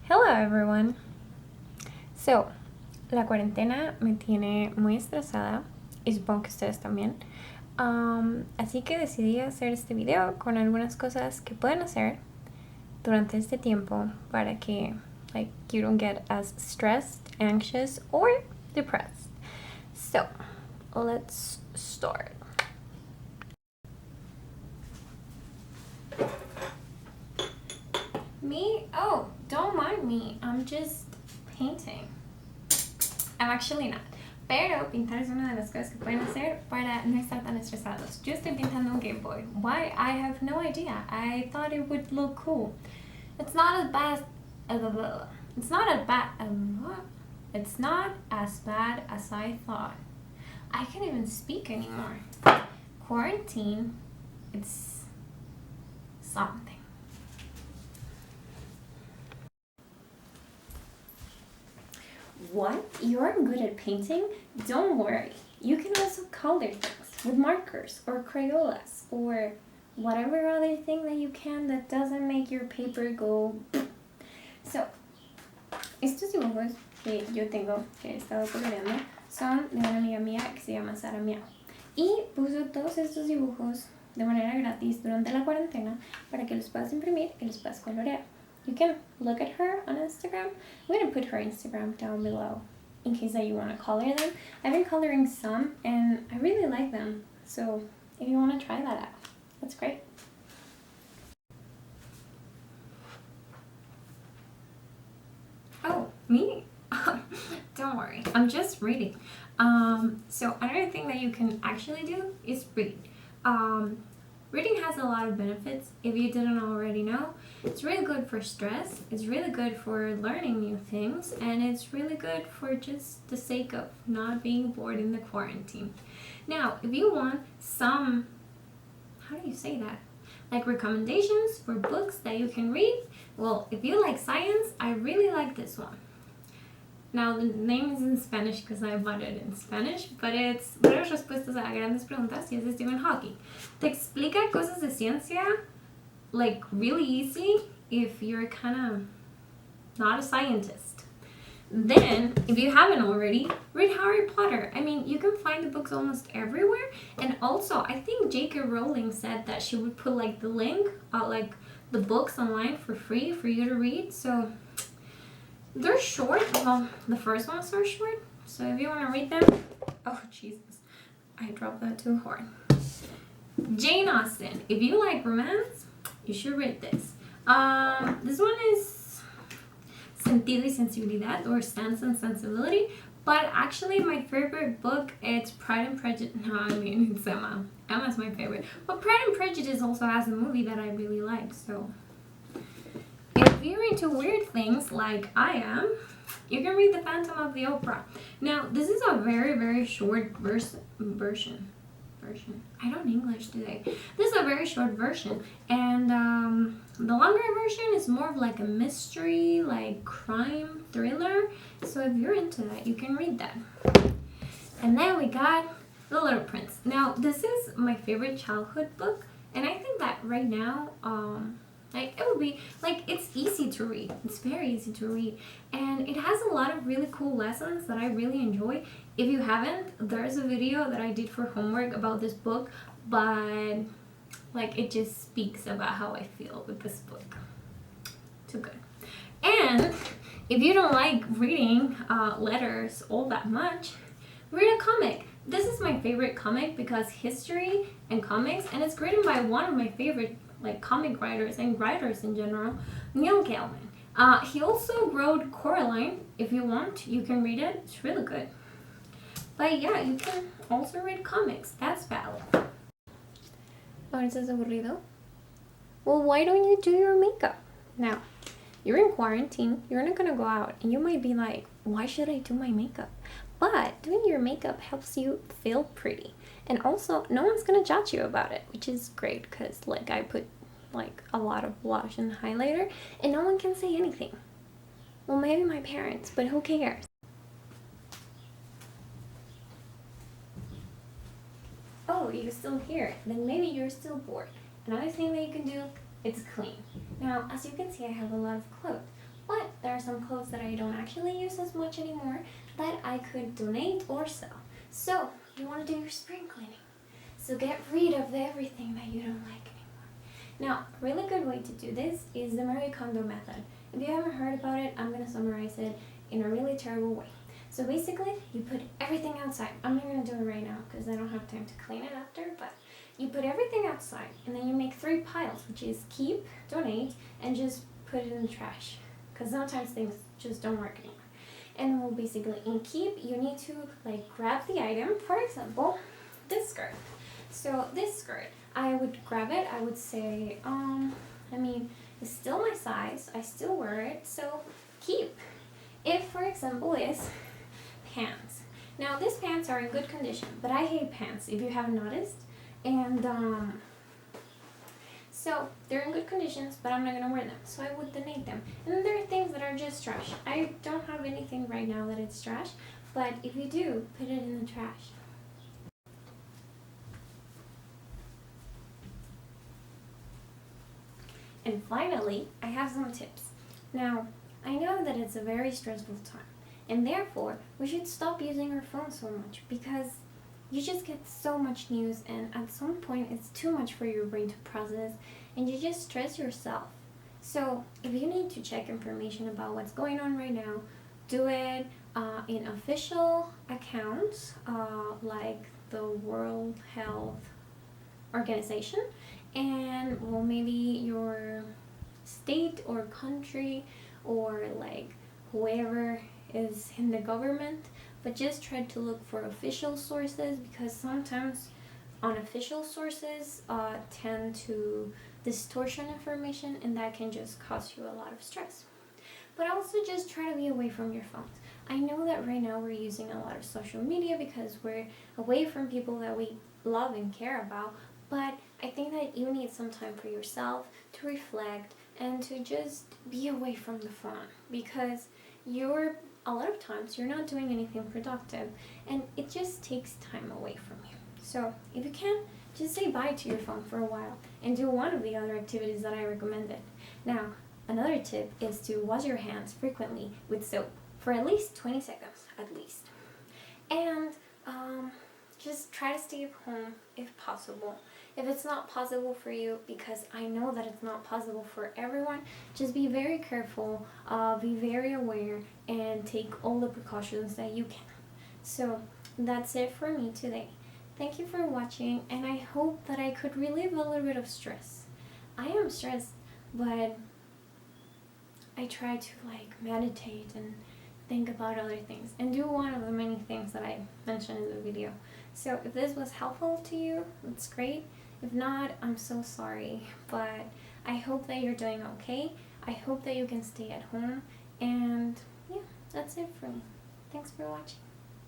Hello everyone. So, la cuarentena me tiene muy estresada y supongo que ustedes también. Así que decidí hacer este video con algunas cosas que pueden hacer durante este tiempo para que you don't get as stressed, anxious, or depressed. So, let's start. Me? Oh, don't mind me. I'm just painting. I'm actually not. Pero pintar es una de las cosas que pueden hacer para no estar tan estresados. Yo estoy pintando un Game Boy. Why? I have no idea. I thought it would look cool. It's not as bad. It's not as bad. It's not as bad as I thought. I can't even speak anymore. Quarantine. It's something. What? You aren't good at painting? Don't worry. You can also color things with markers or Crayolas or whatever other thing that you can that doesn't make your paper go. So, estos dibujos que yo tengo, que he estado coloreando, son de una amiga mía que se llama Sara Miao. Y puso todos estos dibujos de manera gratis durante la cuarentena para que los puedas imprimir y los puedas colorear. You can look at her on Instagram. I'm going to put her Instagram down below in case that you want to color them. I've been coloring some and I really like them. So if you want to try that out, that's great. Oh, me? Don't worry, I'm just reading. So another thing that you can actually do is read. Reading has a lot of benefits, if you didn't already know. It's really good for stress, it's really good for learning new things, and it's really good for just the sake of not being bored in the quarantine. Now, if you want some, how do you say that? Like recommendations for books that you can read, well, if you like science, I really like this one. Now, the name is in Spanish because I bought it in Spanish, but it's Breves Respuestas a Grandes Preguntas, y es de Stephen Hawking. Te explica cosas de ciencia, like, really easy if you're kind of not a scientist. Then, if you haven't already, read Harry Potter. I mean, you can find the books almost everywhere. And also, I think J.K. Rowling said that she would put, like, the link, like, the books online for free for you to read, so they're short. Well, the first ones are short. So if you want to read them, oh Jesus, I dropped that too hard. Jane Austen. If you like romance, you should read this. This one is Sentido y Sensibilidad, or Sense and Sensibility. But actually, my favorite book, it's Pride and Prejudice. No, I mean, it's Emma. Emma's my favorite. But Pride and Prejudice also has a movie that I really like, so if you're into weird things like I am, you can read The Phantom of the Opera. Now, this is a very, very short version. I don't English today. This is a very short version, and the longer version is more of like a mystery, like crime thriller. So if you're into that, you can read that. And then we got The Little Prince. Now, this is my favorite childhood book, and I think that right now, it would be, it's easy to read. It's very easy to read. And it has a lot of really cool lessons that I really enjoy. If you haven't, there's a video that I did for homework about this book, but, it just speaks about how I feel with this book. Too good. And if you don't like reading letters all that much, read a comic. This is my favorite comic because history and comics, and it's written by one of my favorite comic writers and writers in general, Neil Gaiman. He also wrote Coraline. If you want, you can read it. It's really good. But yeah, you can also read comics. That's valid. ¿Ahora estás aburrido? Well, why don't you do your makeup? Now, you're in quarantine. You're not gonna go out, and you might be like, why should I do my makeup? But doing your makeup helps you feel pretty. And also, no one's gonna judge you about it, which is great because, I put, a lot of blush and highlighter, and no one can say anything. Well, maybe my parents, but who cares? Oh, you're still here. Then maybe you're still bored. Another thing that you can do, is clean. Now, as you can see, I have a lot of clothes. but there are some clothes that I don't actually use as much anymore that I could donate or sell. So you want to do your spring cleaning. So get rid of everything that you don't like anymore. Now, a really good way to do this is the Marie Kondo method. If you haven't heard about it, I'm going to summarize it in a really terrible way. So basically, you put everything outside. I'm not going to do it right now because I don't have time to clean it after, but you put everything outside and then you make 3 piles, which is keep, donate, and just put it in the trash. Because sometimes things just don't work anymore. And well, basically in keep, you need to like grab the item. For example, this skirt. So this skirt, I would grab it. I would say, it's still my size. I still wear it. So keep. If, for example, is pants. Now, these pants are in good condition, but I hate pants, if you haven't noticed. And so they're in good conditions, but I'm not gonna wear them, so I would donate them. And then there are things that are just trash. I don't have anything right now that it's trash, but if you do, put it in the trash. And finally, I have some tips. Now, I know that it's a very stressful time, and therefore we should stop using our phone so much, because you just get so much news, and at some point it's too much for your brain to process, and you just stress yourself. So if you need to check information about what's going on right now, do it in official accounts like the World Health Organization, and well, maybe your state or country or like whoever is in the government, but just try to look for official sources, because sometimes unofficial sources tend to distortion information, and that can just cause you a lot of stress. But also just try to be away from your phones. I know that right now we're using a lot of social media because we're away from people that we love and care about, but I think that you need some time for yourself to reflect and to just be away from the phone, because a lot of times you're not doing anything productive and it just takes time away from you. So if you can, just say bye to your phone for a while and do one of the other activities that I recommended. Now, another tip is to wash your hands frequently with soap for at least 20 seconds at least. And just try to stay at home if possible. If it's not possible for you, because I know that it's not possible for everyone, just be very careful, be very aware, and take all the precautions that you can. So that's it for me today. Thank you for watching, and I hope that I could relieve a little bit of stress. I am stressed, but I try to meditate and think about other things and do one of the many things that I mentioned in the video. So if this was helpful to you, that's great. If not, I'm so sorry, but I hope that you're doing okay. I hope that you can stay at home, and yeah, that's it for me. Thanks for watching.